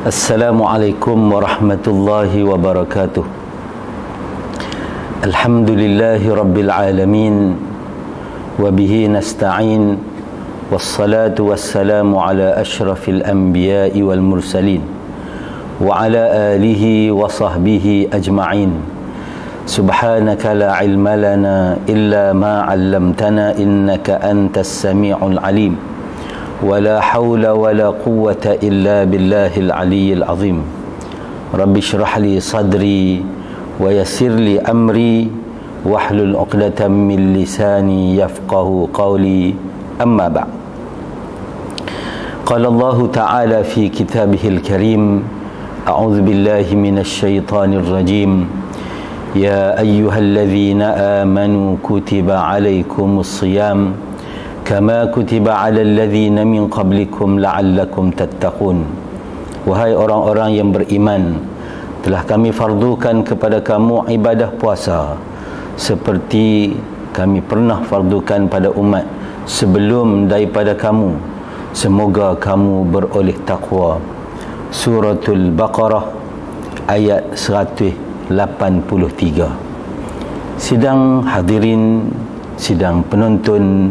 Assalamualaikum warahmatullahi wabarakatuh. Alhamdulillahi rabbil alamin, wabihi nasta'in, wassalatu wassalamu ala ashrafil anbiya'i wal mursalin, wa ala alihi wa sahbihi ajma'in. Subhanaka la ilma lana illa ma 'allamtana innaka antas sami'ul alim. ولا حول ولا قوة إلا بالله العلي العظيم. رب اشرح لي صدري ويسر لي أمري واحلل عقدة من لساني يفقه قولي. أما بعد. قال الله تعالى في كتابه الكريم: أعوذ بالله من الشيطان الرجيم. يا أيها الذين آمنوا كتب عليكم الصيام kama kutiba 'alal ladzina min qablikum la'allakum tattaqun. Wahai orang-orang yang beriman, telah kami fardukan kepada kamu ibadah puasa seperti kami pernah fardukan pada umat sebelum daripada kamu, semoga kamu beroleh takwa. Suratul Baqarah ayat 183. Sidang hadirin, sidang penonton,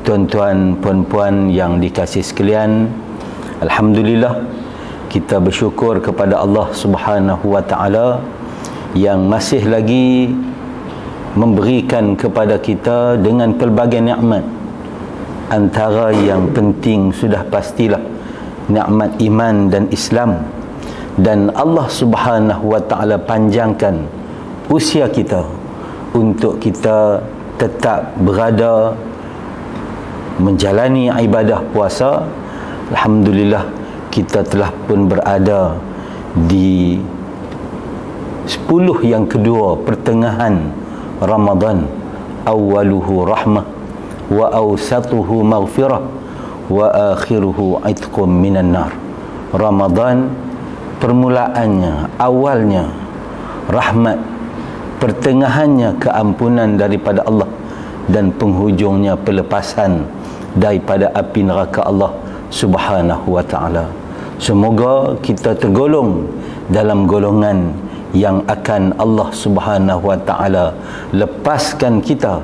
tuan-tuan, puan-puan yang dikasihi sekalian, alhamdulillah kita bersyukur kepada Allah Subhanahu wa taala yang masih lagi memberikan kepada kita dengan pelbagai nikmat. Antara yang penting sudah pastilah nikmat iman dan Islam, dan Allah Subhanahu wa taala panjangkan usia kita untuk kita tetap berada menjalani ibadah puasa. Alhamdulillah kita telah pun berada di 10 yang kedua pertengahan Ramadan. Awaluhu rahmah wa awsatuhu maghfirah wa akhiruhu itqum minan nar. Ramadan permulaannya, awalnya rahmat, pertengahannya keampunan daripada Allah, dan penghujungnya pelepasan daripada api neraka Allah Subhanahu wa taala. Semoga kita tergolong dalam golongan yang akan Allah Subhanahu wa taala lepaskan kita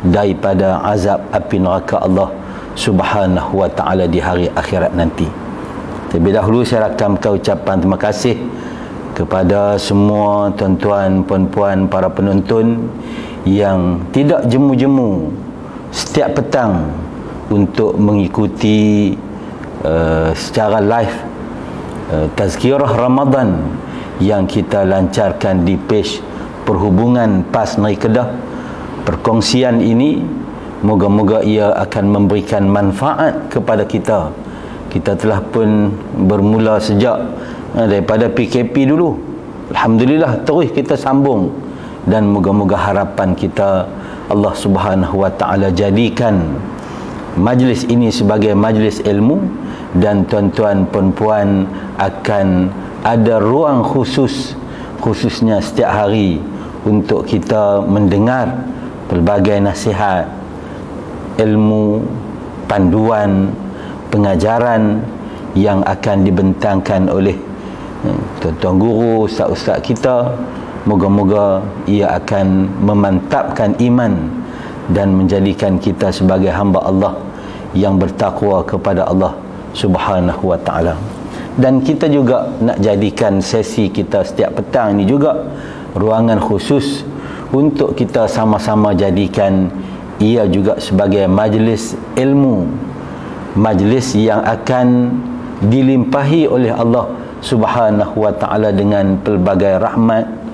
daripada azab api neraka Allah Subhanahu wa taala di hari akhirat nanti. Terlebih dahulu saya rakamkan ucapan terima kasih kepada semua tuan-tuan, puan-puan, para penonton yang tidak jemu-jemu setiap petang untuk mengikuti secara live tazkirah Ramadan yang kita lancarkan di page Perhubungan PAS Negeri Kedah. Perkongsian ini moga-moga ia akan memberikan manfaat kepada kita. Kita telah pun bermula sejak daripada PKP dulu. Alhamdulillah terus kita sambung, dan moga-moga harapan kita Allah Subhanahu wa taala jadikan majlis ini sebagai majlis ilmu, dan tuan-tuan puan-puan akan ada ruang khususnya setiap hari untuk kita mendengar pelbagai nasihat, ilmu, panduan, pengajaran yang akan dibentangkan oleh tuan-tuan guru, ustaz-ustaz kita. Moga-moga ia akan memantapkan iman dan menjadikan kita sebagai hamba Allah yang bertakwa kepada Allah Subhanahu wa taala. Dan kita juga nak jadikan sesi kita setiap petang ini juga ruangan khusus untuk kita sama-sama jadikan ia juga sebagai majlis ilmu, majlis yang akan dilimpahi oleh Allah Subhanahu wa taala dengan pelbagai rahmat,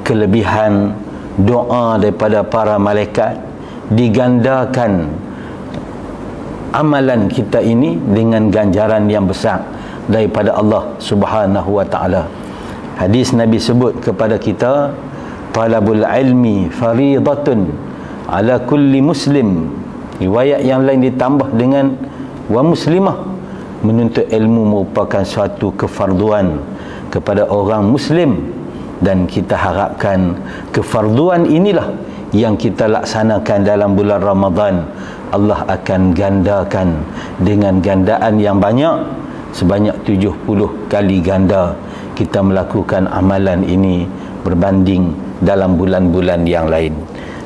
kelebihan, doa daripada para malaikat, digandakan amalan kita ini dengan ganjaran yang besar daripada Allah Subhanahu wa taala. Hadis Nabi sebut kepada kita, talabul ilmi faridatun ala kulli muslim. Riwayat yang lain ditambah dengan wa muslimah. Menuntut ilmu merupakan suatu kefarduan kepada orang muslim, dan kita harapkan kefarduan inilah yang kita laksanakan dalam bulan Ramadan. Allah akan gandakan dengan gandaan yang banyak sebanyak 70 kali ganda kita melakukan amalan ini berbanding dalam bulan-bulan yang lain.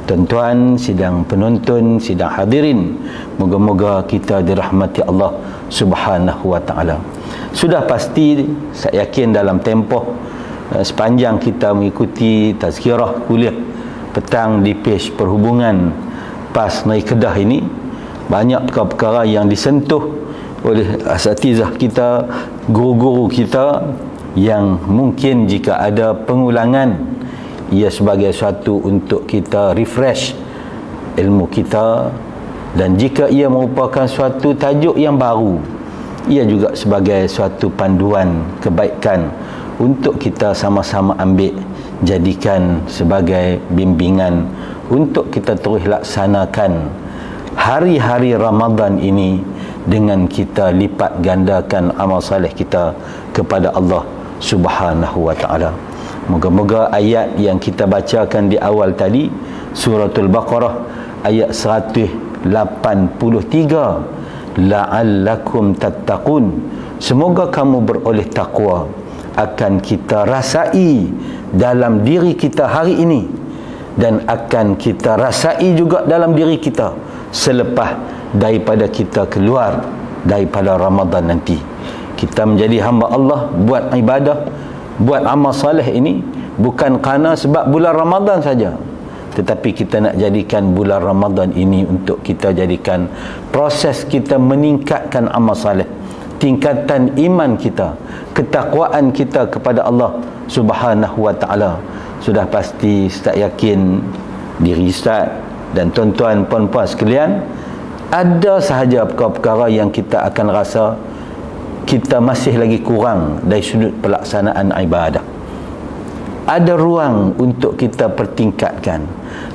Tuan-tuan, sidang penonton, sidang hadirin, moga-moga kita dirahmati Allah Subhanahu wa taala. Sudah pasti saya yakin dalam tempoh sepanjang kita mengikuti tazkirah kuliah petang di page perhubungan PAS Nai Kedah ini, banyak perkara yang disentuh oleh asatizah kita, guru-guru kita, yang mungkin jika ada pengulangan ia sebagai suatu untuk kita refresh ilmu kita, dan jika ia merupakan suatu tajuk yang baru, ia juga sebagai suatu panduan kebaikan untuk kita sama-sama ambil, jadikan sebagai bimbingan untuk kita terus laksanakan hari-hari Ramadan ini dengan kita lipat gandakan amal saleh kita kepada Allah Subhanahu wa taala. Moga-moga ayat yang kita bacakan di awal tadi, suratul Baqarah ayat 183, la'allakum tattaqun, semoga kamu beroleh takwa, akan kita rasai dalam diri kita hari ini, dan akan kita rasai juga dalam diri kita selepas daripada kita keluar daripada Ramadan nanti. Kita menjadi hamba Allah, buat ibadah, buat amal saleh ini bukan kerana sebab bulan Ramadan saja, tetapi kita nak jadikan bulan Ramadan ini untuk kita jadikan proses kita meningkatkan amal saleh, tingkatan iman kita, ketakwaan kita kepada Allah Subhanahu wa taala. Sudah pasti Ustaz yakin diri Ustaz dan tuan-tuan puan-puan sekalian, ada sahaja perkara-perkara yang kita akan rasa kita masih lagi kurang dari sudut pelaksanaan ibadah. Ada ruang untuk kita pertingkatkan,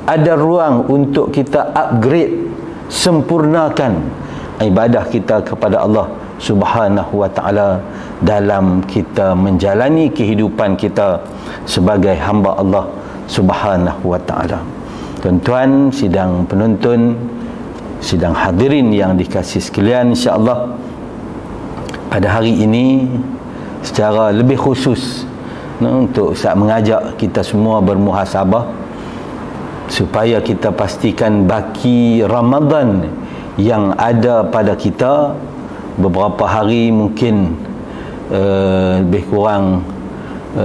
ada ruang untuk kita upgrade, sempurnakan ibadah kita kepada Allah Subhanahu wa taala dalam kita menjalani kehidupan kita sebagai hamba Allah Subhanahu wa taala. Tuan-tuan, sidang penonton, sidang hadirin yang dikasihi sekalian, insya-Allah pada hari ini secara lebih khusus untuk Ustaz mengajak kita semua bermuhasabah supaya kita pastikan baki Ramadan yang ada pada kita beberapa hari, mungkin lebih kurang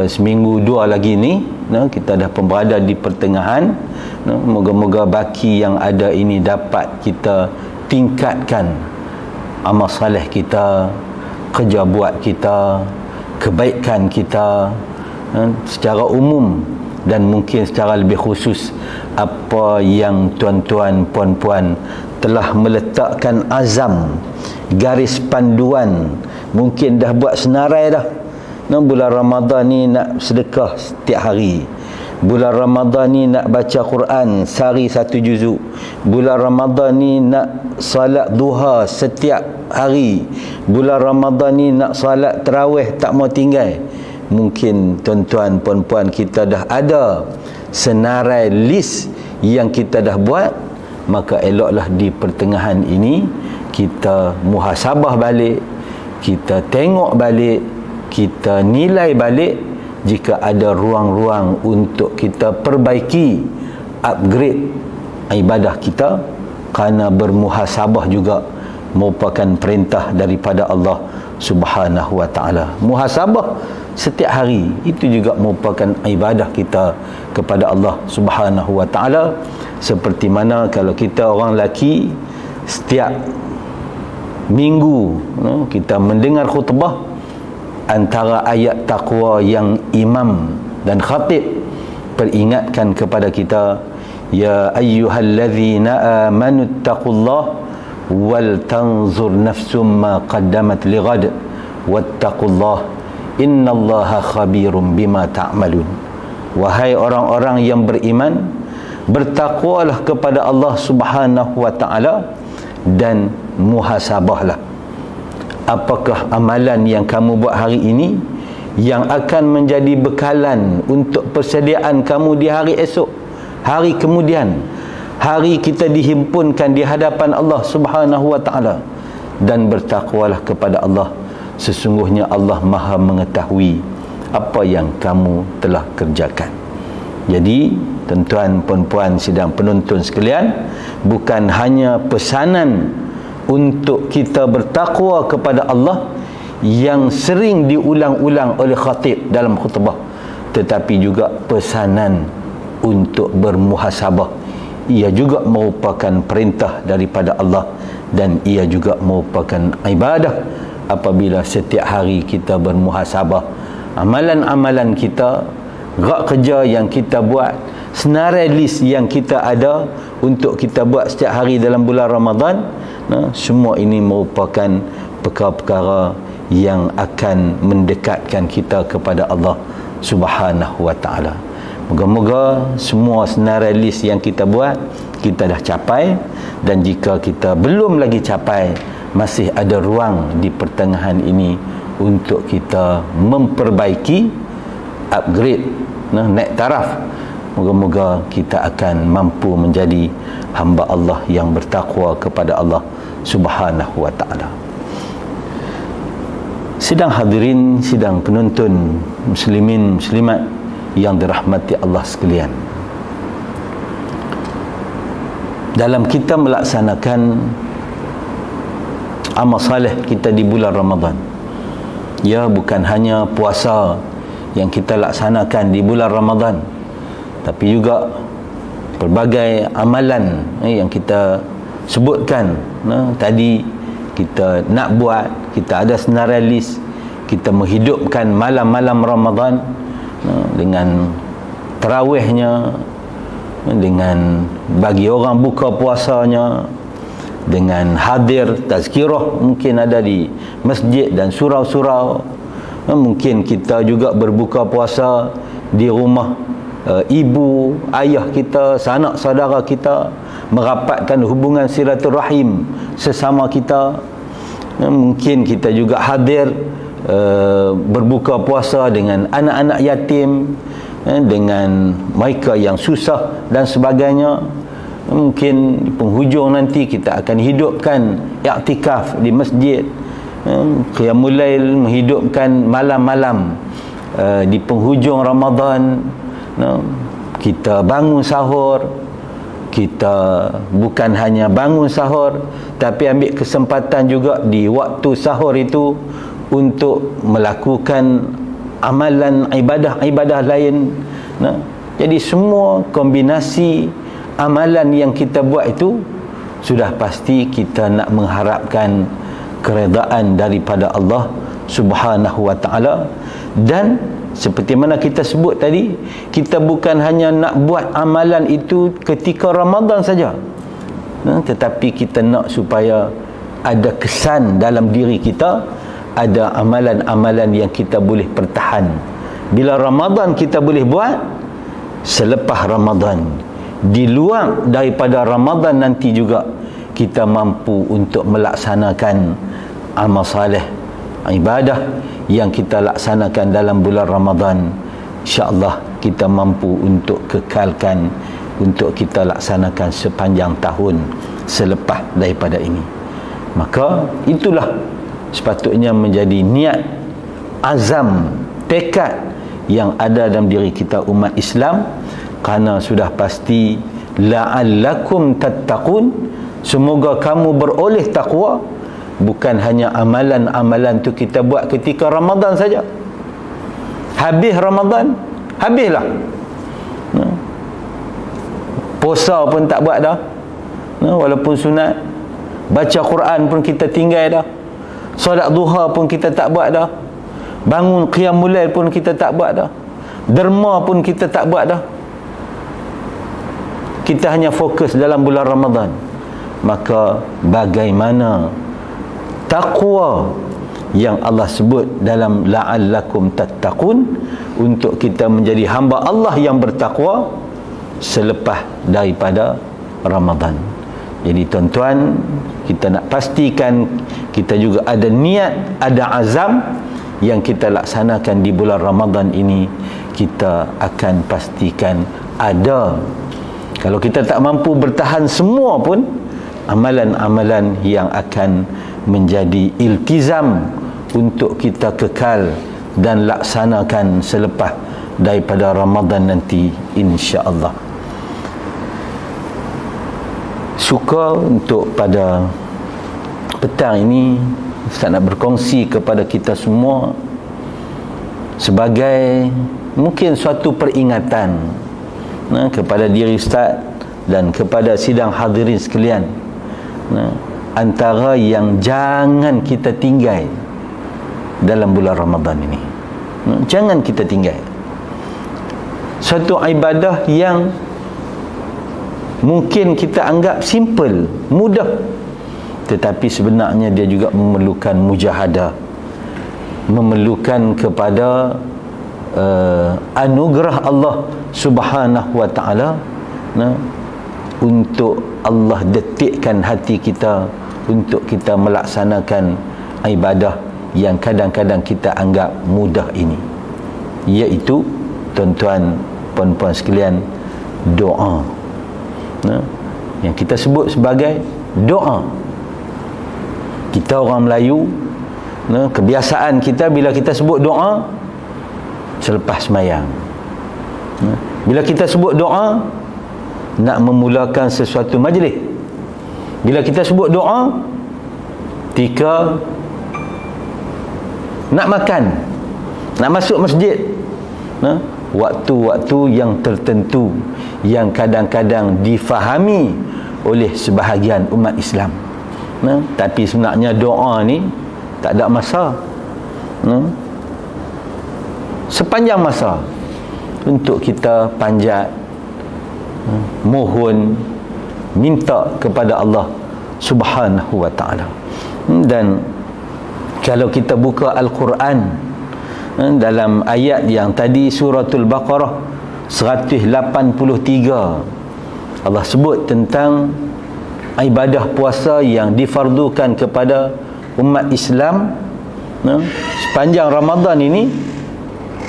seminggu dua lagi ni, kita dah berada di pertengahan. Moga-moga baki yang ada ini dapat kita tingkatkan amal saleh kita, kerja buat kita, kebaikan kita secara umum, dan mungkin secara lebih khusus apa yang tuan-tuan puan-puan telah meletakkan azam, garis panduan, mungkin dah buat senarai dah. Bulan Ramadan ni nak sedekah setiap hari, bulan Ramadan ni nak baca Quran sehari 1 juzuk, bulan Ramadan ni nak salat duha setiap hari, bulan Ramadan ni nak salat tarawih tak mau tinggal. Mungkin tuan-tuan puan-puan kita dah ada senarai list yang kita dah buat, maka eloklah di pertengahan ini kita muhasabah balik, kita tengok balik, kita nilai balik jika ada ruang-ruang untuk kita perbaiki, upgrade ibadah kita, kerana bermuhasabah juga merupakan perintah daripada Allah Subhanahu wa taala. Muhasabah setiap hari itu juga merupakan ibadah kita kepada Allah Subhanahu wa taala. Seperti mana kalau kita orang lelaki setiap minggu kita mendengar khutbah, antara ayat taqwa yang imam dan khatib peringatkan kepada kita, ya ayyuhallazina amanu taqullaha wal tanzur nafsum ma qaddamat lighad wattaqullaha innallaha khabirum bima ta'malun. Wahai orang-orang yang beriman, bertakwalah kepada Allah Subhanahu wa taala dan muhasabahlah. Apakah amalan yang kamu buat hari ini yang akan menjadi bekalan untuk persediaan kamu di hari esok, hari kemudian, hari kita dihimpunkan di hadapan Allah Subhanahu wa taala. Dan bertakwalah kepada Allah sesungguhnya Allah Maha mengetahui apa yang kamu telah kerjakan. Jadi tuan-tuan puan-puan sidang penonton sekalian, bukan hanya pesanan untuk kita bertakwa kepada Allah yang sering diulang-ulang oleh khatib dalam khutbah, tetapi juga pesanan untuk bermuhasabah. Ia juga merupakan perintah daripada Allah, dan ia juga merupakan ibadah apabila setiap hari kita bermuhasabah amalan-amalan kita, gerak kerja yang kita buat, senarai list yang kita ada untuk kita buat setiap hari dalam bulan Ramadan. Semua ini merupakan perkara-perkara yang akan mendekatkan kita kepada Allah Subhanahu wa ta'ala. Moga-moga semua senarai list yang kita buat kita dah capai, dan jika kita belum lagi capai, masih ada ruang di pertengahan ini untuk kita memperbaiki, upgrade, naik taraf. Moga-moga kita akan mampu menjadi hamba Allah yang bertakwa kepada Allah Subhanahu wa ta'ala. Sidang hadirin, sidang penonton, muslimin, muslimat yang dirahmati Allah sekalian, dalam kita melaksanakan amal saleh kita di bulan Ramadan, ya, bukan hanya puasa yang kita laksanakan di bulan Ramadan, tapi juga pelbagai amalan yang kita sebutkan tadi kita nak buat. Kita ada senarai list, kita menghidupkan malam-malam Ramadan dengan tarawihnya, dengan bagi orang buka puasanya, dengan hadir tazkirah mungkin ada di masjid dan surau-surau. Mungkin kita juga berbuka puasa di rumah ibu, ayah kita, sanak saudara kita, merapatkan hubungan silaturahim sesama kita. Mungkin kita juga hadir berbuka puasa dengan anak-anak yatim, dengan mereka yang susah dan sebagainya. Mungkin di penghujung nanti kita akan hidupkan i'tikaf di masjid, qiyamul lail, menghidupkan malam-malam di penghujung Ramadan. Kita bangun sahur. Kita bukan hanya bangun sahur, tapi ambil kesempatan juga di waktu sahur itu untuk melakukan amalan ibadah-ibadah lain. Jadi semua kombinasi amalan yang kita buat itu sudah pasti kita nak mengharapkan keredaan daripada Allah Subhanahu wa ta'ala. Dan seperti mana kita sebut tadi, kita bukan hanya nak buat amalan itu ketika Ramadan saja, tetapi kita nak supaya ada kesan dalam diri kita, ada amalan-amalan yang kita boleh pertahan. Bila Ramadan kita boleh buat, selepas Ramadan, di luar daripada Ramadan nanti juga kita mampu untuk melaksanakan amal saleh, ibadah yang kita laksanakan dalam bulan Ramadan. InsyaAllah kita mampu untuk kekalkan, untuk kita laksanakan sepanjang tahun selepas daripada ini. Maka itulah sepatutnya menjadi niat, azam, tekad yang ada dalam diri kita umat Islam, kerana sudah pasti la'allakum tattaqun, semoga kamu beroleh takwa. Bukan hanya amalan-amalan tu kita buat ketika Ramadan saja. Habis Ramadan, habislah. Puasa pun tak buat dah, walaupun sunat. Baca Quran pun kita tinggal dah. Solat duha pun kita tak buat dah. Bangun qiyamul lail pun kita tak buat dah. Derma pun kita tak buat dah. Kita hanya fokus dalam bulan Ramadan. Maka bagaimana takwa yang Allah sebut dalam la'allakum tattaqun, untuk kita menjadi hamba Allah yang bertakwa selepas daripada Ramadan. Jadi tuan-tuan, kita nak pastikan kita juga ada niat, ada azam yang kita laksanakan di bulan Ramadan ini. Kita akan pastikan ada. Kalau kita tak mampu bertahan semua pun, amalan-amalan yang akan menjadi iltizam untuk kita kekal dan laksanakan selepas daripada Ramadan nanti, insya-Allah. Suka untuk pada petang ini Ustaz nak berkongsi kepada kita semua sebagai mungkin suatu peringatan kepada diri Ustaz dan kepada sidang hadirin sekalian, antara yang jangan kita tinggal dalam bulan Ramadan ini. Jangan kita tinggal suatu ibadah yang mungkin kita anggap simple, mudah, tetapi sebenarnya dia juga memerlukan mujahadah, memerlukan kepada anugerah Allah Subhanahu wa ta'ala, untuk Allah detikkan hati kita untuk kita melaksanakan ibadah yang kadang-kadang kita anggap mudah ini, iaitu tuan-tuan puan-puan sekalian, doa, yang kita sebut sebagai doa. Kita orang Melayu, kebiasaan kita bila kita sebut doa selepas sembahyang. Bila kita sebut doa nak memulakan sesuatu majlis. Bila kita sebut doa ketika nak makan, nak masuk masjid, waktu-waktu yang tertentu yang kadang-kadang difahami oleh sebahagian umat Islam. Tapi sebenarnya doa ni tak ada masa, sepanjang masa untuk kita panjat, mohon, minta kepada Allah Subhanahu wa ta'ala. Dan kalau kita buka Al-Quran dalam ayat yang tadi, suratul Baqarah 183, Allah sebut tentang ibadah puasa yang difardukan kepada umat Islam sepanjang Ramadan ini,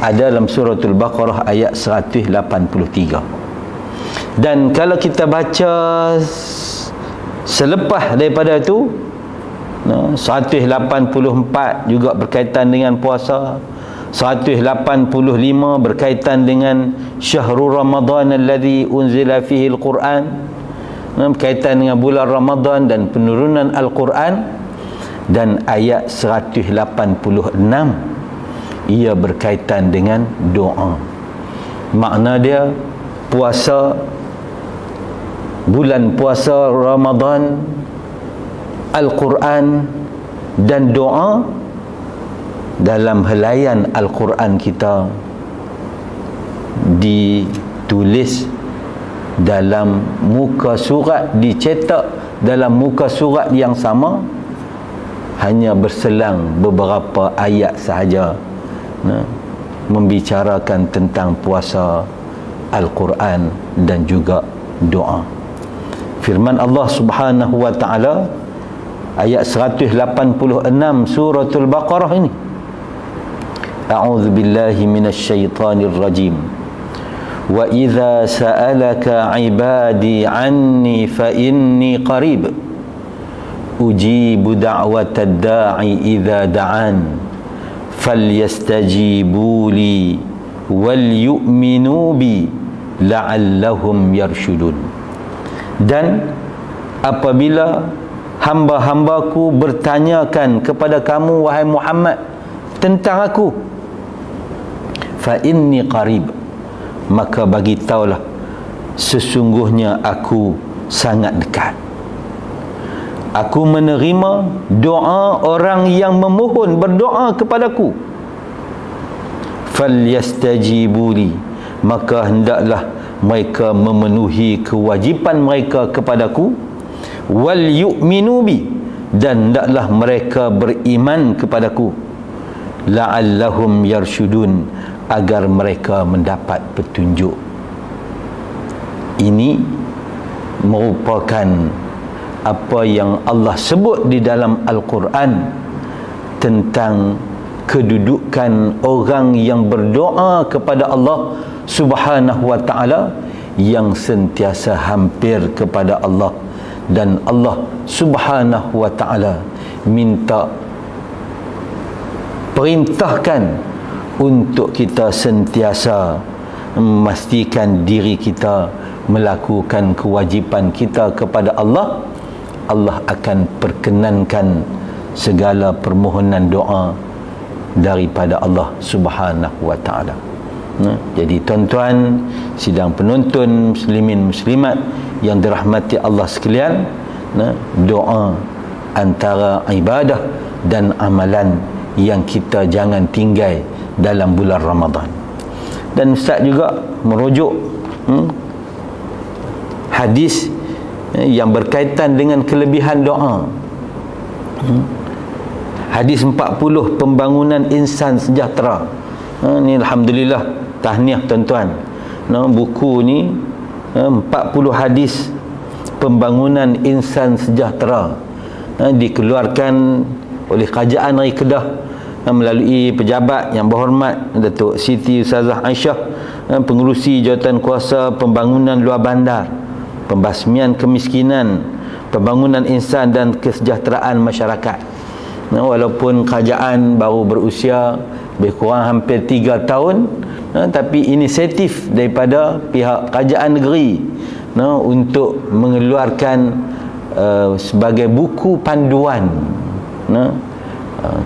ada dalam suratul Baqarah ayat 183. Dan kalau kita baca selepas daripada itu, 184 juga berkaitan dengan puasa, 185 berkaitan dengan syahrul Ramadan alladhi unzila fihi al-Quran, berkaitan dengan bulan Ramadan dan penurunan Al-Quran. Dan ayat 186 ia berkaitan dengan doa. Makna dia puasa, bulan puasa Ramadan, Al-Quran dan doa. Dalam helaian Al-Quran kita ditulis dalam muka surat, dicetak dalam muka surat yang sama, hanya berselang beberapa ayat sahaja membicarakan tentang puasa, Al-Quran dan juga doa. Firman Allah Subhanahu wa ta'ala ayat 186 suratul Baqarah ini, A'udzu billahi minasy syaithanir rajim. Wa idza sa'alaka 'ibadi 'anni fa inni qarib ujibu da'watad da'i idza da'an falyastajibu li wal yu'minu bi la'allahum yarshudun. Dan apabila hamba-hambaku bertanyakan kepada kamu wahai Muhammad tentang aku, fa inni qarib, maka bagi taulah sesungguhnya aku sangat dekat. Aku menerima doa orang yang memohon berdoa kepadaku. Falyastajibuli, maka hendaklah mereka memenuhi kewajipan mereka kepadaku. Wal yu'minu bi, dan hendaklah mereka beriman kepadaku. La'allahum yarshudun, agar mereka mendapat petunjuk. Ini merupakan apa yang Allah sebut di dalam Al-Quran tentang kedudukan orang yang berdoa kepada Allah Subhanahu wa ta'ala, yang sentiasa hampir kepada Allah, dan Allah Subhanahu wa ta'ala minta perintahkan untuk kita sentiasa memastikan diri kita melakukan kewajipan kita kepada Allah. Allah akan perkenankan segala permohonan doa daripada Allah Subhanahu wa taala. Jadi tuan-tuan, sidang penonton muslimin muslimat yang dirahmati Allah sekalian, doa antara ibadah dan amalan yang kita jangan tinggal dalam bulan Ramadan. Dan Ustaz juga merujuk hadis yang berkaitan dengan kelebihan doa. Hadis 40 pembangunan insan sejahtera. Ni alhamdulillah, tahniah tuan-tuan. Buku ni 40 hadis pembangunan insan sejahtera dikeluarkan oleh Kerajaan Negeri Kedah melalui pejabat yang berhormat Datuk Siti Ustazah Aisyah, pengerusi jawatan kuasa pembangunan luar bandar, pembasmian kemiskinan, pembangunan insan dan kesejahteraan masyarakat. Walaupun kerajaan baru berusia lebih kurang hampir 3 tahun, tapi inisiatif daripada pihak kerajaan negeri untuk mengeluarkan sebagai buku panduan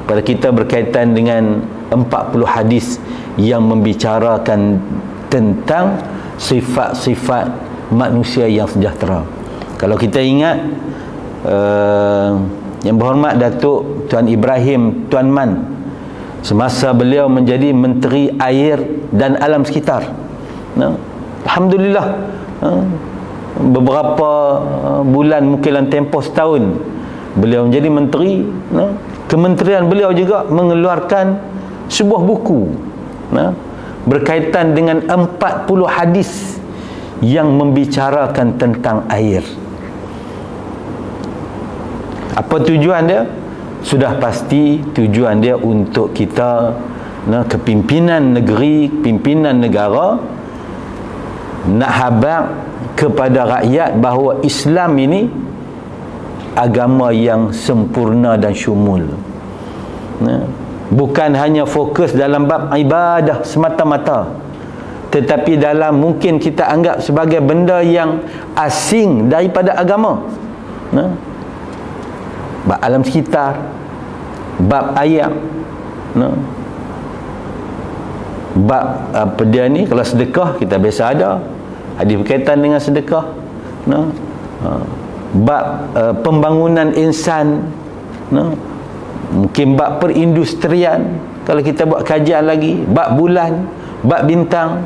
kepada kita berkaitan dengan 40 hadis yang membicarakan tentang sifat-sifat manusia yang sejahtera. Kalau kita ingat yang berhormat Datuk Tuan Ibrahim Tuan Man, semasa beliau menjadi Menteri Air dan Alam Sekitar, alhamdulillah, beberapa bulan, mungkin dalam tempoh setahun beliau menjadi menteri, kementerian beliau juga mengeluarkan sebuah buku berkaitan dengan 40 hadis yang membicarakan tentang air. Apa tujuan dia? Sudah pasti tujuan dia untuk kita, kepimpinan negeri, pimpinan negara, nak habaq kepada rakyat bahawa Islam ini agama yang sempurna dan syumul. Bukan hanya fokus dalam bab ibadah semata-mata, tetapi dalam mungkin kita anggap sebagai benda yang asing daripada agama, bab alam sekitar, bab air, bab apa dia ni, kalau sedekah kita biasa ada hadis berkaitan dengan sedekah, bab pembangunan insan, mungkin bab perindustrian, kalau kita buat kajian lagi, bab bulan, bab bintang,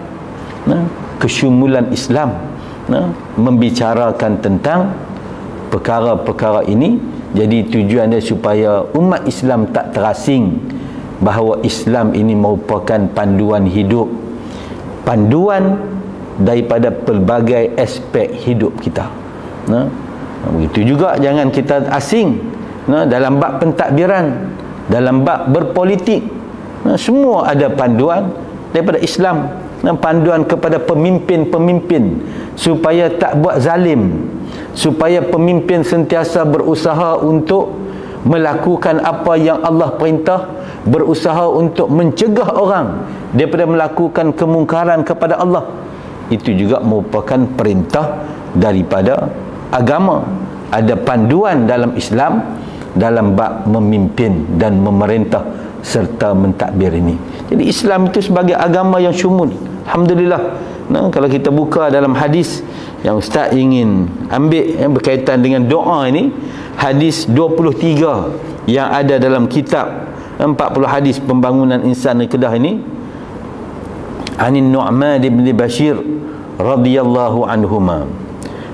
kesyumulan Islam membicarakan tentang perkara-perkara ini. Jadi tujuan dia supaya umat Islam tak terasing bahawa Islam ini merupakan panduan hidup, panduan daripada pelbagai aspek hidup kita. Begitu juga jangan kita asing dalam bab pentadbiran, dalam bab berpolitik, semua ada panduan daripada Islam, panduan kepada pemimpin-pemimpin supaya tak buat zalim, supaya pemimpin sentiasa berusaha untuk melakukan apa yang Allah perintah, berusaha untuk mencegah orang daripada melakukan kemungkaran kepada Allah. Itu juga merupakan perintah daripada agama. Ada panduan dalam Islam dalam bab memimpin dan memerintah serta mentadbir ini. Jadi Islam itu sebagai agama yang syumul. Alhamdulillah. Kalau kita buka dalam hadis yang Ustaz ingin ambil yang berkaitan dengan doa ini, hadis 23 yang ada dalam kitab 40 hadis pembangunan insan di Kedah ini, Anin Nu'man bin Bashir radhiyallahu anhuma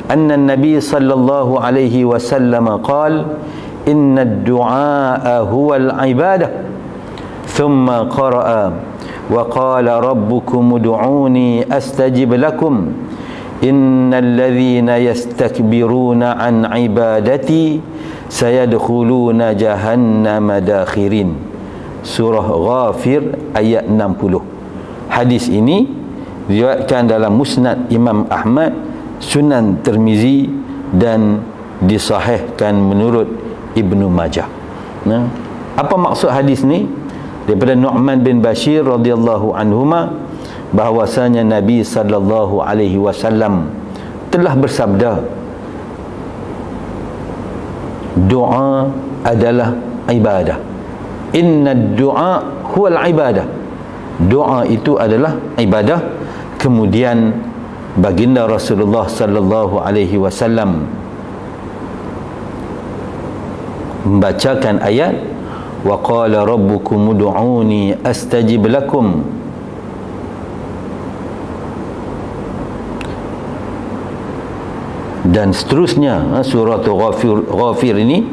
anna an-nabiy sallallahu alaihi wasallam qala inna ad-du'a huwa al-ibadah thumma qara'a wa qala rabbukum ud'uni astajib lakum innal ladzina yastakbiruna an ibadati sayadkhuluna jahannama dakhirin. Surah Ghafir ayat 60. Hadis ini diriwayatkan dalam Musnad Imam Ahmad, Sunan Tirmizi dan disahihkan menurut Ibnu Majah. Apa maksud hadis ni? daripada Nu'man bin Bashir radhiyallahu anhuma bahwasanya Nabi sallallahu alaihi wasallam telah bersabda, doa adalah ibadah. Inna du'a huwal ibadah. Doa itu adalah ibadah. Kemudian baginda Rasulullah sallallahu alaihi wasallam membacakan ayat, wa qala rabbukum ud'uni astajib lakum. Dan seterusnya, surah Ghafir ini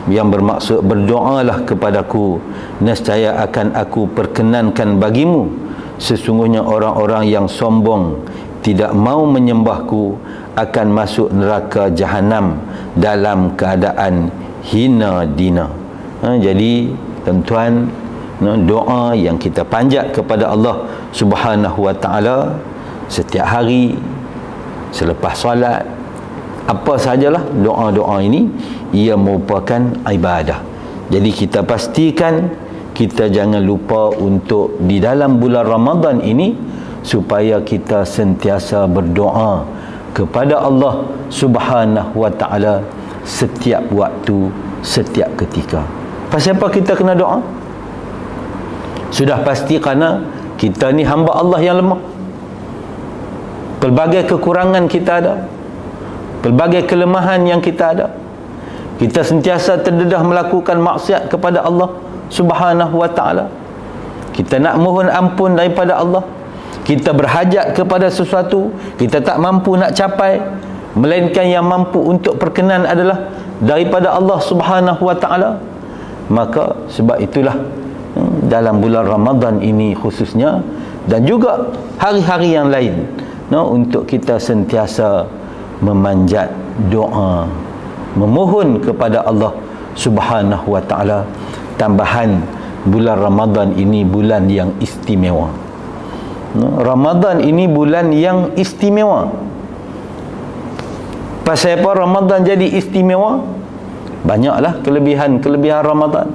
yang bermaksud berdoalah kepadaku, nescaya akan aku perkenankan bagimu. Sesungguhnya orang-orang yang sombong tidak mau menyembahku akan masuk neraka jahanam dalam keadaan hina dina. Jadi tuan-tuan, doa yang kita panjat kepada Allah Subhanahu wa taala setiap hari selepas solat, apa sajalah doa-doa ini, ia merupakan ibadah. Jadi kita pastikan kita jangan lupa untuk di dalam bulan Ramadan ini supaya kita sentiasa berdoa kepada Allah Subhanahu wa taala setiap waktu, setiap ketika. Pasal apa kita kena doa? Sudah pasti kerana kita ni hamba Allah yang lemah. Pelbagai kekurangan kita ada, pelbagai kelemahan yang kita ada. Kita sentiasa terdedah melakukan maksiat kepada Allah Subhanahu wa taala. Kita nak mohon ampun daripada Allah. Kita berhajat kepada sesuatu, kita tak mampu nak capai, melainkan yang mampu untuk perkenan adalah daripada Allah Subhanahu wa taala. Maka sebab itulah dalam bulan Ramadan ini khususnya, dan juga hari-hari yang lain, untuk kita sentiasa memanjat doa, memohon kepada Allah Subhanahu wa taala. Tambahan, bulan Ramadan ini bulan yang istimewa. Ramadan ini bulan yang istimewa. Pasal apa Ramadan jadi istimewa? Banyaklah kelebihan Ramadan.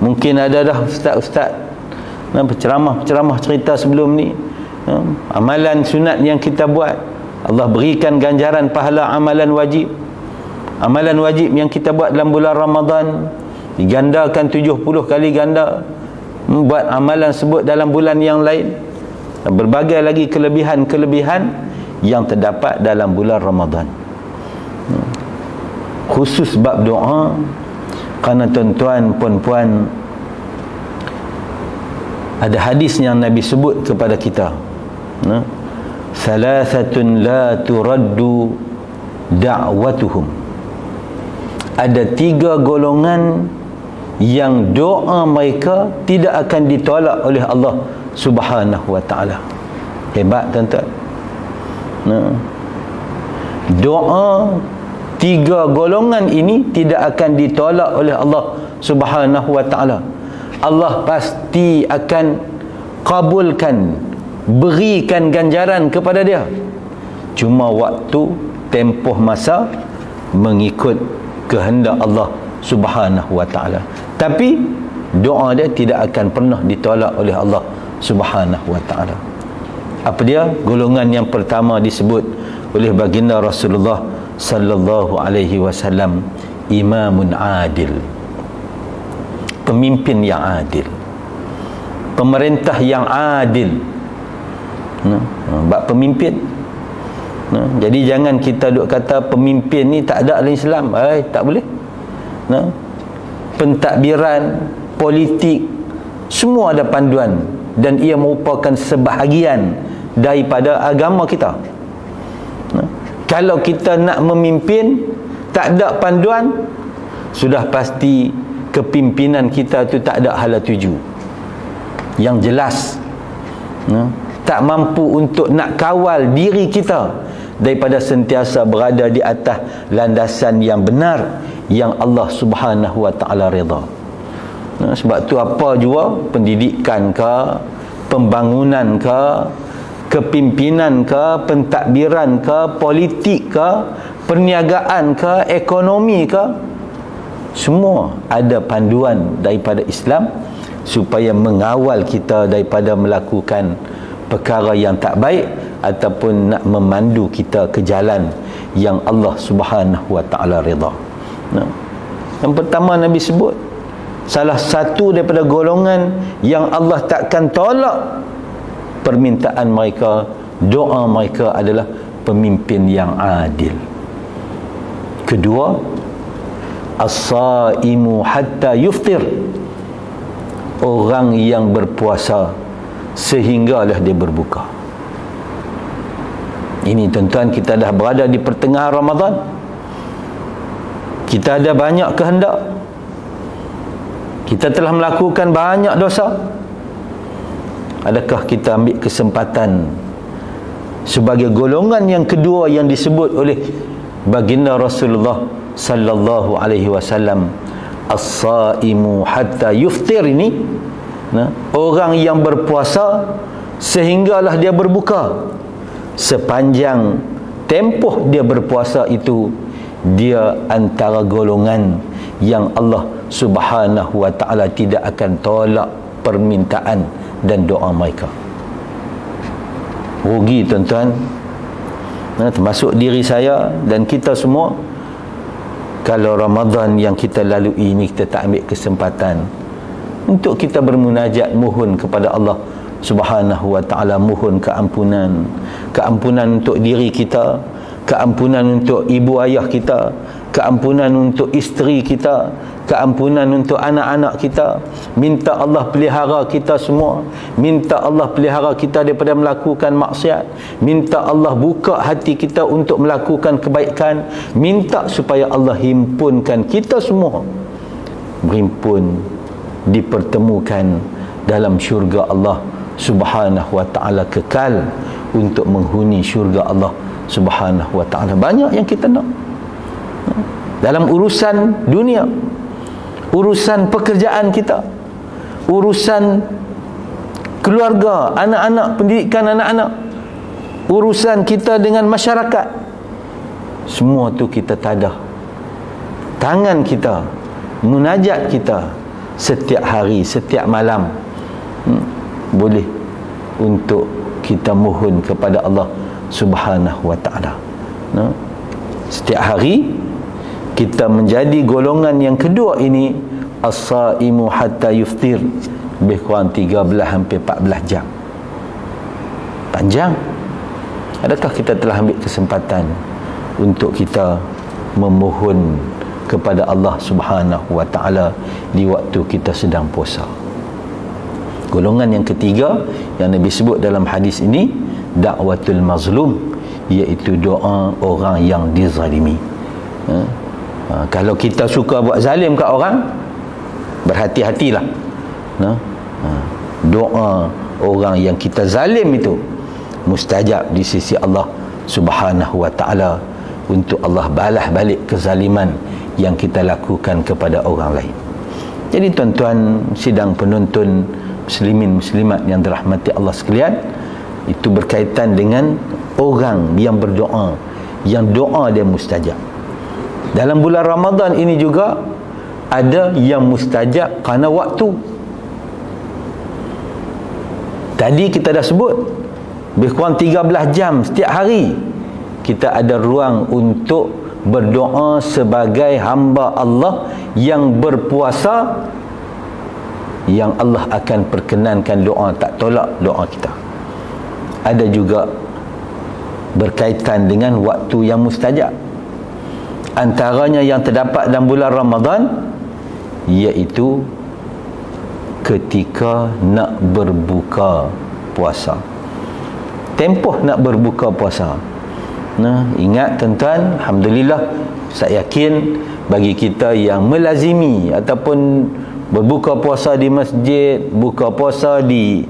Mungkin ada dah ustaz-ustaz penceramah cerita sebelum ni, amalan sunat yang kita buat, Allah berikan ganjaran pahala amalan wajib. Amalan wajib yang kita buat dalam bulan Ramadan digandakan 70 kali ganda buat amalan sebut dalam bulan yang lain. Berbagai lagi kelebihan-kelebihan yang terdapat dalam bulan Ramadan. Khusus bab doa, kerana tuan-tuan, puan-puan, ada hadis yang Nabi sebut kepada kita, salasatun la turaddu da'watuhum. Ada 3 golongan yang doa mereka tidak akan ditolak oleh Allah Subhanahu wa taala. Hebat tuan-tuan. Doa 3 golongan ini tidak akan ditolak oleh Allah Subhanahu wa taala. Allah pasti akan kabulkan, berikan ganjaran kepada dia. Cuma waktu, tempoh masa mengikut kehendak Allah Subhanahu wa taala. Tapi doa dia tidak akan pernah ditolak oleh Allah Subhanahu wa taala. Apa dia? Golongan yang pertama disebut oleh baginda Rasulullah sallallahu alaihi wasallam, imamun adil. Pemimpin yang adil, pemerintah yang adil. Bab pemimpin. Jadi jangan kita duk kata pemimpin ni tak ada dalam Islam. Tak boleh. Pentadbiran, politik, semua ada panduan, dan ia merupakan sebahagian daripada agama kita. Kalau kita nak memimpin tak ada panduan, sudah pasti kepimpinan kita tu tak ada hala tuju yang jelas. Tak mampu untuk nak kawal diri kita daripada sentiasa berada di atas landasan yang benar, yang Allah Subhanahu wa taala redha. Sebab tu apa jua pendidikan ke, pembangunan ke, kepimpinan ke, pentadbiran ke, politik ke, perniagaan ke, ekonomi ke, semua ada panduan daripada Islam. supaya mengawal kita daripada melakukan perkara yang tak baik ataupun nak memandu kita ke jalan yang Allah Subhanahu wa taala redha. Yang pertama Nabi sebut, salah satu daripada golongan yang Allah takkan tolak permintaan mereka, doa mereka adalah pemimpin yang adil. Kedua, as-saimu hatta yuftir, orang yang berpuasa sehinggalah dia berbuka. Ini tuan-tuan, kita dah berada di pertengahan Ramadan. Kita ada banyak kehendak. Kita telah melakukan banyak dosa. Adakah kita ambil kesempatan sebagai golongan yang kedua yang disebut oleh baginda Rasulullah sallallahu alaihi wasallam, as-saimu hatta yuftir ini, orang yang berpuasa sehinggalah dia berbuka. Sepanjang tempoh dia berpuasa itu, dia antara golongan yang Allah Subhanahu wa taala tidak akan tolak permintaan dan doa mereka. Rugi tuan-tuan, termasuk diri saya dan kita semua, kalau Ramadan yang kita lalui ini kita tak ambil kesempatan untuk kita bermunajat, mohon kepada Allah Subhanahu wa taala, mohon keampunan, keampunan untuk diri kita, keampunan untuk ibu ayah kita, keampunan untuk isteri kita, keampunan untuk anak-anak kita. Minta Allah pelihara kita semua, minta Allah pelihara kita daripada melakukan maksiat, minta Allah buka hati kita untuk melakukan kebaikan, minta supaya Allah himpunkan kita semua berhimpun, dipertemukan dalam syurga Allah Subhanahu wa ta'ala, kekal untuk menghuni syurga Allah Subhanahu wa ta'ala. Banyak yang kita nak dalam urusan dunia, urusan pekerjaan kita, urusan keluarga, anak-anak, pendidikan anak-anak, urusan kita dengan masyarakat. Semua tu kita tadah. Tangan kita, munajat kita setiap hari, setiap malam, boleh untuk kita mohon kepada Allah Subhanahu wa ta'ala. Setiap hari kita menjadi golongan yang kedua ini, as-saimu hatta yuftir, lebih kurang 13 hampir 14 jam. Panjang. Adakah kita telah ambil kesempatan untuk kita memohon kepada Allah Subhanahu wa ta'ala di waktu kita sedang puasa? Golongan yang ketiga yang Nabi sebut dalam hadis ini, da'watul mazlum, iaitu doa orang yang dizalimi. Kalau kita suka buat zalim kat orang, berhati-hatilah. Doa orang yang kita zalim itu mustajab di sisi Allah Subhanahu wa ta'ala, untuk Allah balas balik kezaliman yang kita lakukan kepada orang lain. Jadi tuan-tuan sidang penonton, muslimin muslimat yang dirahmati Allah sekalian, itu berkaitan dengan orang yang berdoa, yang doa dia mustajab. Dalam bulan Ramadan ini juga ada yang mustajab kerana waktu. Tadi kita dah sebut, lebih kurang 13 jam setiap hari kita ada ruang untuk berdoa sebagai hamba Allah yang berpuasa, yang Allah akan perkenankan doa, tak tolak doa kita. Ada juga berkaitan dengan waktu yang mustajab. Antaranya yang terdapat dalam bulan Ramadan, iaitu ketika nak berbuka puasa, tempoh nak berbuka puasa. Ingat tuan-tuan, alhamdulillah, saya yakin bagi kita yang melazimi ataupun berbuka puasa di masjid, buka puasa di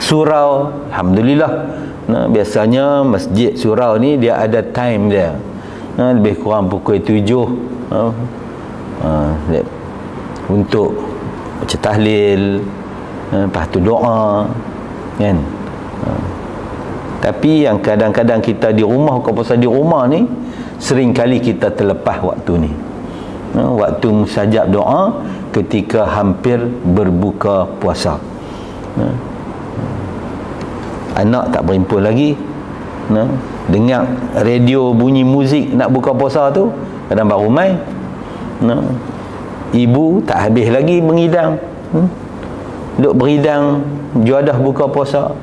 surau, alhamdulillah. Biasanya masjid surau ni dia ada time dia, lebih kurang pukul 7 untuk baca tahlil, lepas tu doa, kan. Tapi yang kadang-kadang kita di rumah, buka puasa di rumah ni, sering kali kita terlepas waktu ni. waktu mustajab doa ketika hampir berbuka puasa. Anak tak berimpun lagi, dengar radio bunyi muzik nak buka puasa tu, kadang baru mai. Ibu tak habis lagi mengidang, duk beridang juadah buka puasa.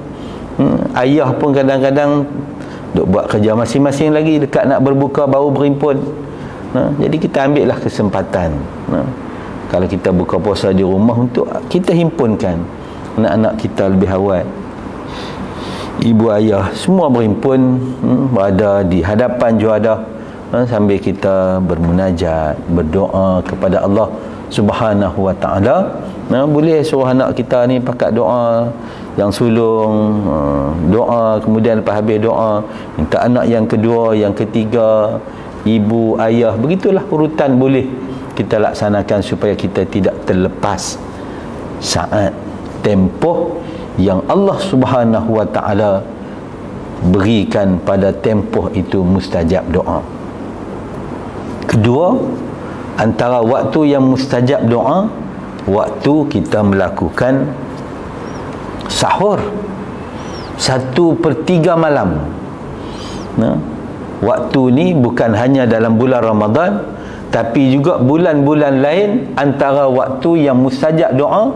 Ayah pun kadang-kadang duk buat kerja masing-masing lagi, dekat nak berbuka baru berimpun. Jadi kita ambil lah kesempatan, kalau kita buka puasa di rumah, untuk kita himpunkan anak-anak kita lebih awal. Ibu ayah semua berimpun, berada di hadapan juadah, sambil kita bermunajat, berdoa kepada Allah Subhanahu wa ta'ala. Boleh suruh anak kita ni pakat doa yang sulung, doa, kemudian lepas habis doa minta anak yang kedua, yang ketiga, ibu, ayah, begitulah urutan boleh kita laksanakan supaya kita tidak terlepas saat tempoh yang Allah Subhanahu wa ta'ala berikan pada tempoh itu mustajab doa. Kedua, antara waktu yang mustajab doa, waktu kita melakukan sahur 1/3 malam. Waktu ni bukan hanya dalam bulan Ramadan, tapi juga bulan-bulan lain, antara waktu yang mustajab doa,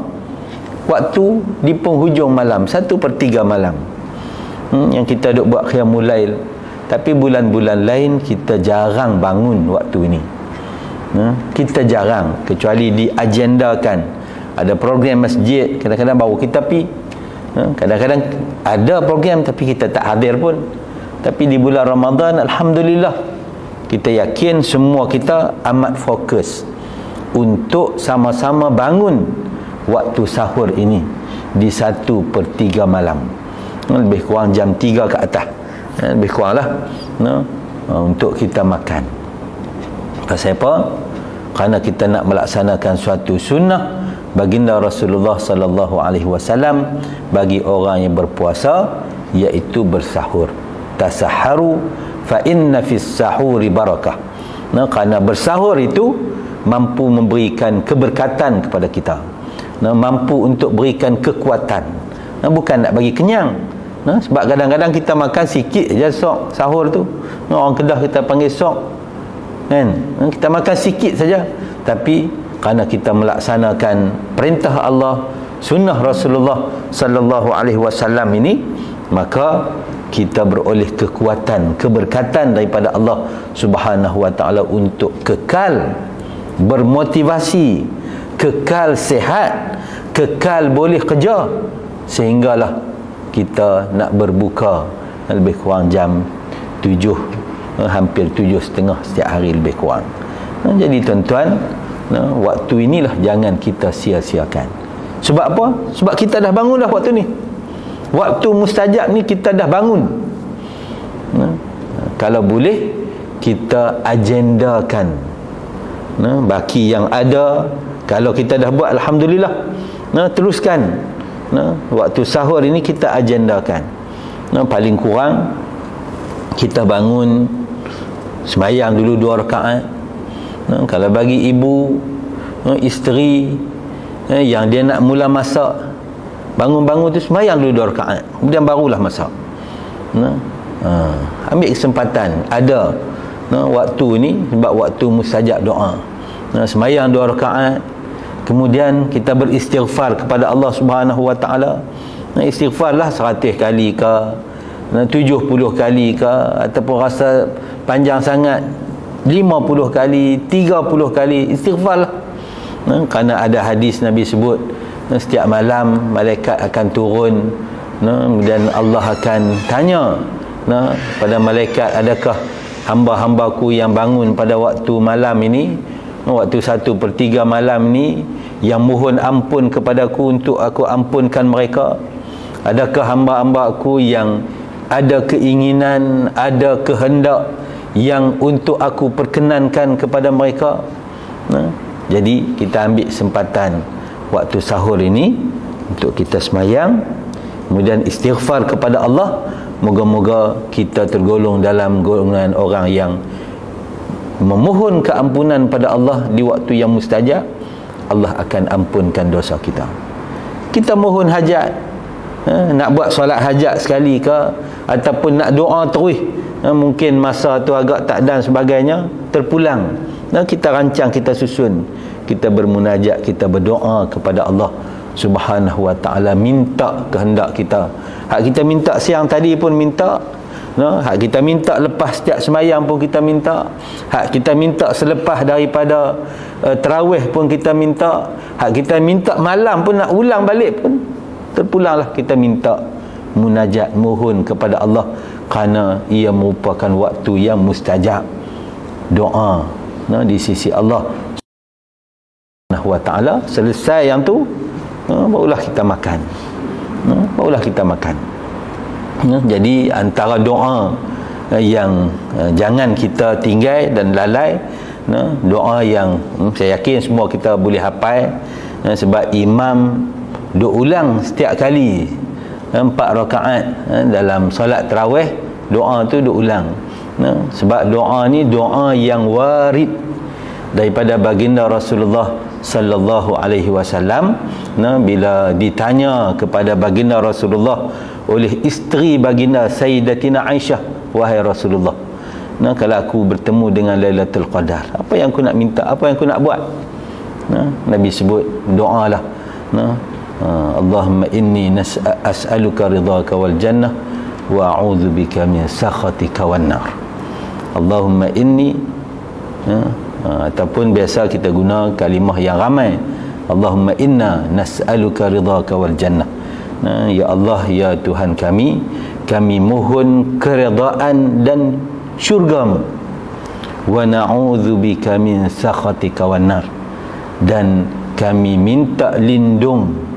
waktu di penghujung malam, 1/3 malam, yang kita duk buat qiyamul lail. Tapi bulan-bulan lain kita jarang bangun waktu ini. Kita jarang, kecuali diagendakan. Ada program masjid, kadang-kadang baru kita pergi. Kadang-kadang ada program tapi kita tak hadir pun. Tapi di bulan Ramadan, alhamdulillah, kita yakin semua kita amat fokus untuk sama-sama bangun waktu sahur ini di 1/3 malam, lebih kurang jam 3 ke atas, lebih kurang lah, untuk kita makan. Pasal apa? Kerana kita nak melaksanakan suatu sunnah baginda Rasulullah sallallahu alaihi wasallam bagi orang yang berpuasa, iaitu bersahur. Tasahharu fa inna fis sahuri barakah. Kerana bersahur itu mampu memberikan keberkatan kepada kita, mampu untuk berikan kekuatan, bukan nak bagi kenyang. Sebab kadang-kadang kita makan sikit je sok sahur tu, orang Kedah kita panggil sok, kan? Kita makan sikit saja, tapi kerana kita melaksanakan perintah Allah, sunnah Rasulullah sallallahu alaihi wasallam ini, maka kita beroleh kekuatan, keberkatan daripada Allah Subhanahu wa ta'ala untuk kekal bermotivasi, kekal sihat, kekal boleh kerja, sehinggalah kita nak berbuka lebih kurang jam 7, hampir 7.30 setiap hari lebih kurang. Jadi tuan-tuan, waktu inilah jangan kita sia-siakan. Sebab apa? Sebab kita dah bangun dah waktu ni. Waktu mustajab ni kita dah bangun. Kalau boleh kita agendakan, baki yang ada. Kalau kita dah buat, alhamdulillah, teruskan. Waktu sahur ini kita agendakan. Paling kurang kita bangun sembahyang dulu 2 rakaat. Kalau bagi ibu, isteri yang dia nak mula masak, bangun-bangun tu sembahyang dulu 2 rakaat, kemudian barulah masak. Ambil kesempatan, ada waktu ni, sebab waktu mustajab doa. Sembahyang 2 rakaat, kemudian kita beristighfar kepada Allah Subhanahu wa ta'ala. Istighfarlah 100 kali ke, 70 kali ke, ataupun rasa panjang sangat 50 kali, 30 kali istighfarlah. Kerana ada hadis Nabi sebut, setiap malam malaikat akan turun, dan Allah akan tanya pada malaikat, adakah hamba-hambaku yang bangun pada waktu malam ini, waktu 1/3 malam ni, yang mohon ampun kepadaku untuk aku ampunkan mereka? Adakah hamba-hambaku yang ada keinginan, ada kehendak yang untuk aku perkenankan kepada mereka? Jadi kita ambil kesempatan waktu sahur ini untuk kita semayang, kemudian istighfar kepada Allah. Moga-moga kita tergolong dalam golongan orang yang memohon keampunan pada Allah di waktu yang mustajab, Allah akan ampunkan dosa kita. Kita mohon hajat, nak buat solat hajat sekali ke, ataupun nak doa terus, mungkin masa tu agak tak dan sebagainya, terpulang, kita rancang, kita susun, kita bermunajat, kita berdoa kepada Allah Subhanahu wa ta'ala, minta kehendak kita. Hak kita minta siang tadi pun minta, hak kita minta lepas setiap sembahyang pun kita minta, hak kita minta selepas daripada tarawih pun kita minta, hak kita minta malam pun nak ulang balik pun terpulanglah kita minta munajat, mohon kepada Allah, kerana ia merupakan waktu yang mustajab doa di sisi Allah Subhanahu wa ta'ala. Selesai yang tu, barulah kita makan, jadi antara doa yang jangan kita tinggal dan lalai, doa yang saya yakin semua kita boleh hafal, sebab imam duk ulang setiap kali 4 rakaat dalam solat tarawih, doa tu duk ulang, sebab doa ni doa yang warid daripada baginda Rasulullah sallallahu alaihi wasallam. Bila ditanya kepada baginda Rasulullah oleh isteri baginda Sayyidatina Aisyah, wahai Rasulullah, kalau aku bertemu dengan Lailatul Qadar, apa yang aku nak minta, apa yang aku nak buat? Nabi sebut doalah, Allahumma inni as'aluka ridhaka wal jannah wa a'udzubika min sakhatika wan nar. Allahumma inni, ataupun biasa kita guna kalimah yang ramai, Allahumma inna nas'aluka ridhaka wal jannah. Ya Allah, ya Tuhan kami mohon keredaan dan syurga-Mu. Wa na'udzubika min sakhatika wan nar, dan kami minta lindung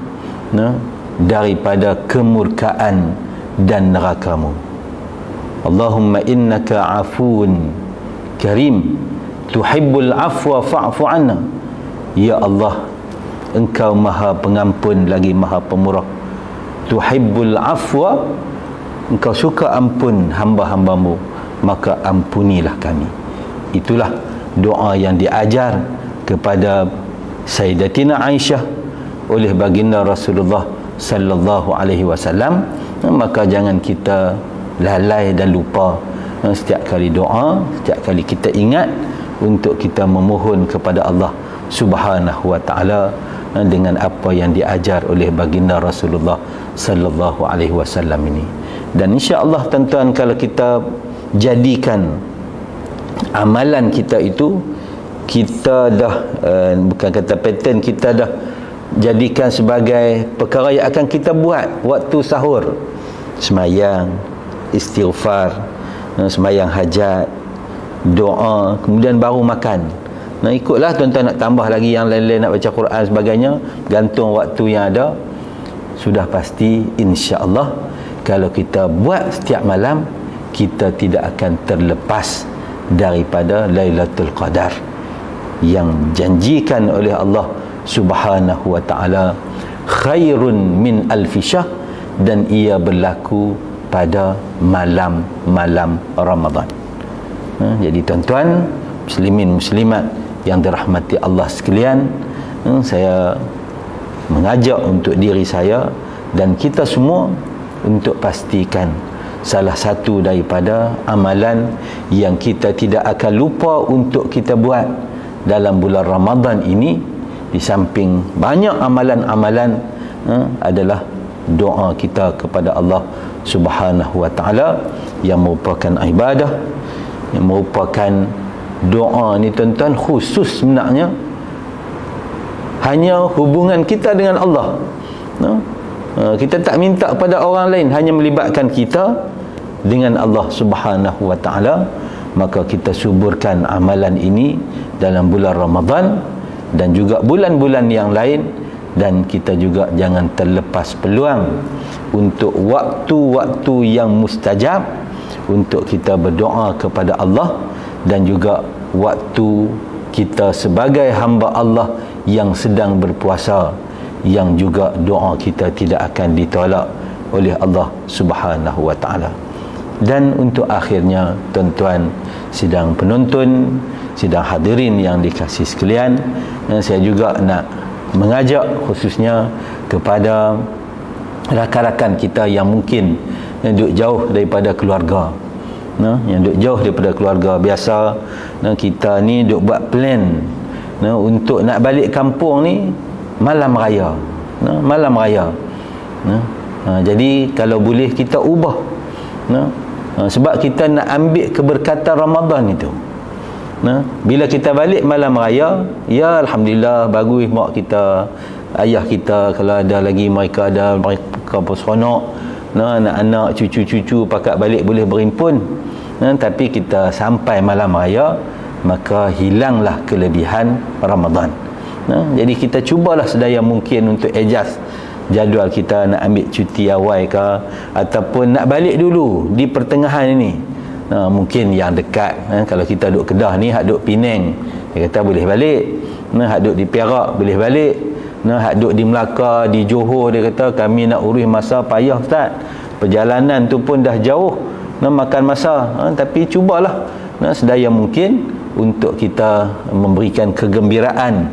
daripada kemurkaan dan neraka-Mu. Allahumma innaka afuun karim tuhibbul afwa fa'fu anna. Ya Allah, Engkau maha pengampun lagi maha pemurah. Tuhibbul afwa, Engkau suka ampun hamba-hambamu, maka ampunilah kami. Itulah doa yang diajar kepada Sayyidatina Aisyah oleh baginda Rasulullah sallallahu alaihi wasallam. Maka jangan kita lalai dan lupa setiap kali doa, setiap kali kita ingat untuk kita memohon kepada Allah Subhanahu wa ta'ala dengan apa yang diajar oleh baginda Rasulullah sallallahu alaihi wasallam ini. Dan insya-Allah tuan-tuan, kalau kita jadikan amalan kita itu, kita dah bukan kata pattern, kita dah jadikan sebagai perkara yang akan kita buat waktu sahur, semayang, istighfar, semayang hajat, doa, kemudian baru makan. Ikutlah tuan-tuan nak tambah lagi yang lain-lain, nak baca Quran sebagainya, gantung waktu yang ada. Sudah pasti insya-Allah kalau kita buat setiap malam, kita tidak akan terlepas daripada Lailatul Qadar yang janjikan oleh Allah Subhanahu wa ta'ala, khairun min alfi syahr, dan ia berlaku pada malam-malam Ramadan. Jadi tuan-tuan, muslimin muslimat yang dirahmati Allah sekalian, saya mengajak untuk diri saya dan kita semua untuk pastikan salah satu daripada amalan yang kita tidak akan lupa untuk kita buat dalam bulan Ramadan ini, di samping banyak amalan-amalan, adalah doa kita kepada Allah Subhanahu wa ta'ala, yang merupakan ibadah, yang merupakan doa ni tuan-tuan khusus sebenarnya hanya hubungan kita dengan Allah. Kita tak minta kepada orang lain, hanya melibatkan kita dengan Allah Subhanahu wa ta'ala. Maka kita suburkan amalan ini dalam bulan Ramadan dan juga bulan-bulan yang lain, dan kita juga jangan terlepas peluang untuk waktu-waktu yang mustajab untuk kita berdoa kepada Allah, dan juga waktu kita sebagai hamba Allah yang sedang berpuasa, yang juga doa kita tidak akan ditolak oleh Allah Subhanahu wa ta'ala. Dan untuk akhirnya tuan-tuan sidang penonton, sidang hadirin yang dikasihi sekalian, saya juga nak mengajak khususnya kepada rakan-rakan kita yang mungkin yang duduk jauh daripada keluarga, yang duduk jauh daripada keluarga. Biasa kita ni duduk buat plan untuk nak balik kampung ni malam raya, malam raya. Jadi kalau boleh kita ubah, sebab kita nak ambil keberkatan Ramadan itu. Bila kita balik malam raya, ya alhamdulillah, bagus mak kita, ayah kita, kalau ada lagi mereka berseronok, anak-anak, cucu-cucu pakat balik boleh berimpun. Tapi kita sampai malam raya, maka hilanglah kelebihan Ramadan. Jadi kita cubalah sedaya mungkin untuk adjust jadual kita, nak ambil cuti awal ke, ataupun nak balik dulu di pertengahan ini. Mungkin yang dekat, kalau kita duduk Kedah ni, hak duduk Penang, dia kata boleh balik. Hak duduk di Perak boleh balik. Hak duduk di Melaka, di Johor, dia kata kami nak urus masa payah Ustaz, perjalanan tu pun dah jauh, makan masa. Tapi cubalah sedaya mungkin untuk kita memberikan kegembiraan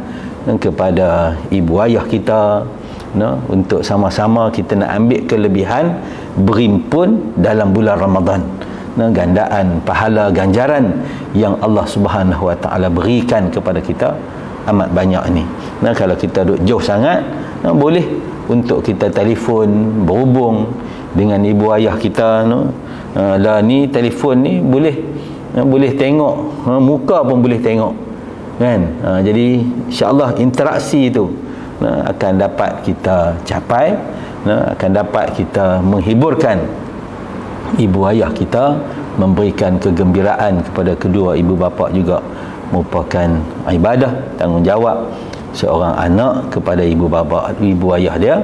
kepada ibu ayah kita, untuk sama-sama kita nak ambil kelebihan berimpun dalam bulan Ramadan. Gandaan pahala ganjaran yang Allah Subhanahu Wa Taala berikan kepada kita amat banyak ni. Kalau kita duduk jauh sangat, boleh untuk kita telefon, berhubung dengan ibu ayah kita. Lah ni telefon ni boleh tengok muka pun boleh tengok, kan? Jadi insya-Allah interaksi itu akan dapat kita capai, akan dapat kita menghiburkan ibu ayah kita, memberikan kegembiraan kepada kedua ibu bapa juga merupakan ibadah, tanggungjawab seorang anak kepada ibu bapa, ibu ayah dia.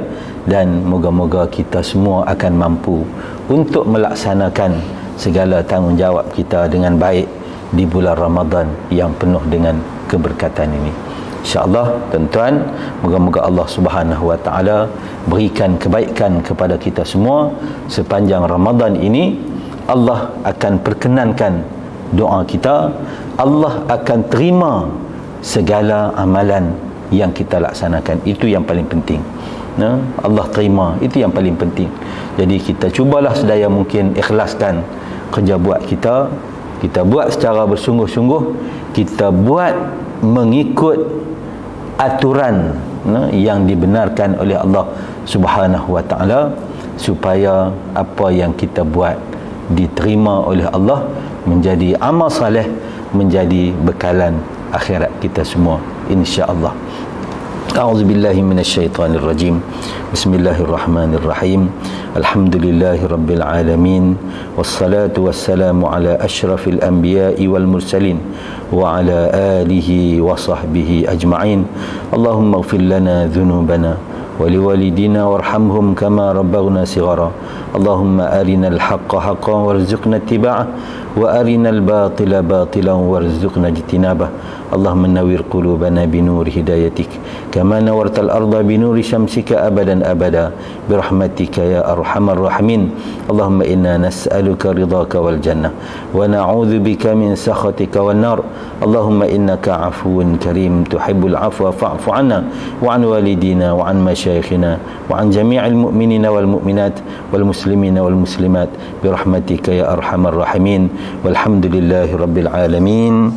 Dan moga-moga kita semua akan mampu untuk melaksanakan segala tanggungjawab kita dengan baik di bulan Ramadan yang penuh dengan keberkatan ini. InsyaAllah tuan-tuan, moga-moga Allah Subhanahu Wa Taala berikan kebaikan kepada kita semua sepanjang Ramadan ini. Allah akan perkenankan doa kita, Allah akan terima segala amalan yang kita laksanakan. Itu yang paling penting. Allah terima, itu yang paling penting. Jadi kita cubalah sedaya mungkin ikhlaskan kerja buat kita. Kita buat secara bersungguh-sungguh, kita buat mengikut aturan yang dibenarkan oleh Allah Subhanahu Wa Taala, supaya apa yang kita buat diterima oleh Allah, menjadi amal saleh, menjadi bekalan akhirat kita semua, insya-Allah. A'udzubillahi minasyaitonirrajim. Bismillahirrahmanirrahim. Alhamdulillahirabbil alamin. Wassalatu wassalamu ala asyrafil anbiya'i wal mursalin wa ala alihi wa sahbihi ajma'in. Allahumma ighfir lana dhunubana wa liwalidina warhamhum kama rabbaghna shighara. Allahumma arinal haqqa haqqan warzuqna ittiba'ah wa arinal batila batilan warzuqna ijtinabah. Allahumma nawwir qulubana binuri hidayatik kama nawartal arda binuri syamsika abadan abada birahmatika ya arhamar rahimin. Allahumma inna nas'aluka ridhaka wal jannah wa na'udzubika min sakhatika wan nar. Allahumma innaka afuwun karim tuhibbul afwa fa'fu 'anna wa 'an walidina wa 'an masyayikhina wa 'an jami'il mu'minina wal mu'minat wal muslimina wal muslimat birahmatika ya arhamar rahimin. Walhamdulillahi rabbil alamin.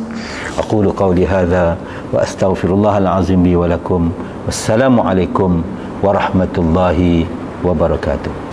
Aqulu qawli hadha wa astaghfirullahal azim li wa lakum. Wassalamu alaikum warahmatullahi wabarakatuh.